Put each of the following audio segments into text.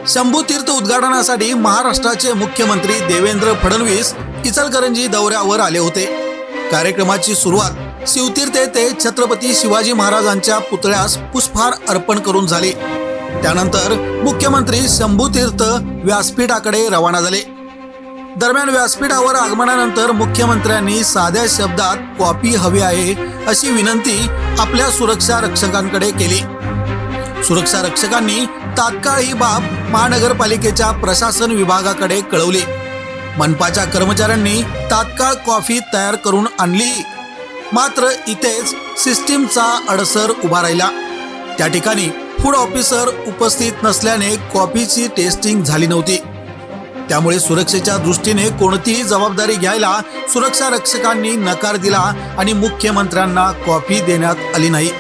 शंभू तीर्थ उद्घाटनासाठी महाराष्ट्राचे मुख्यमंत्री देवेंद्र फडणवीस इचलकरंजी दौऱ्यावर आले होते। कार्यक्रमाची सुरुवात शिवतीर्थ येथे छत्रपती शिवाजी महाराजांच्या पुतळ्यास पुष्पहार अर्पण करून झाली। त्यानंतर मुख्यमंत्री शंभू तीर्थ व्यासपीठाकडे रवाना झाले। दरम्यान व्यासपीठावर आगमनानंतर मुख्यमंत्र्यांनी साध्या शब्दात कॉपी हवी आहे अशी विनंती आपल्या सुरक्षा रक्षकांकडे केली। सुरक्षा रक्षकांनी तात्काळ ही बाब महानगरपालिकेच्या प्रशासन विभागाकडे कळवली। मनपाच्या कर्मचाऱ्यांनी तात्काळ कॉफी तयार करून आणली, मात्र इथेच सिस्टीमचा अडसर उभा राहिला। त्या ठिकाणी फूड ऑफिसर उपस्थित नसल्याने कॉफीची टेस्टिंग झाली नव्हती। त्यामुळे सुरक्षेच्या दृष्टीने कोणतीही जबाबदारी घ्यायला सुरक्षा रक्षकांनी नकार दिला आणि मुख्यमंत्र्यांना कॉफी देण्यात आली नाही।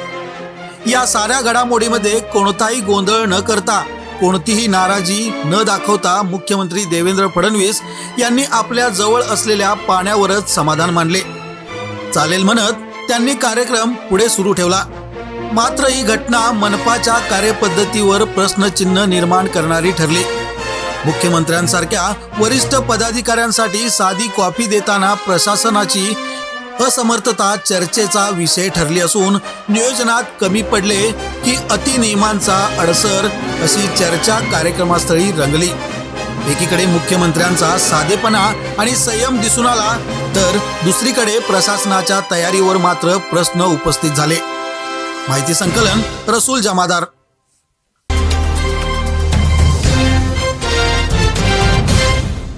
या साऱ्या घडामोडीमध्ये कोणताही गोंधळ न करता, कोणतीही नाराजी न दाखवता मुख्यमंत्री देवेंद्र फडणवीस यांनी आपल्या जवळ असलेल्या पाण्यावरच समाधान मानले। चालेल म्हणत त्यांनी कार्यक्रम पुढे सुरू ठेवला। मात्र ही घटना मनपाच्या कार्यपद्धतीवर प्रश्नचिन्ह निर्माण करणारी ठरली। मुख्यमंत्र्यांसारख्या वरिष्ठ पदाधिकाऱ्यांसाठी साधी कॉफी देताना प्रशासनाची असमर्थता चर्चेचा विषय ठरली असून नियोजनात कमी पडले की अतिनियमांचा अडसर अशी चर्चा कार्यक्रमस्थळी रंगली। एकीकडे मुख्यमंत्र्यांचा साधेपणा आणि संयम दिसून आला, तर दुसरीकडे प्रशासनाच्या तयारीवर मात्र प्रश्न उपस्थित झाले। माहिती संकलन रसूल जमादार।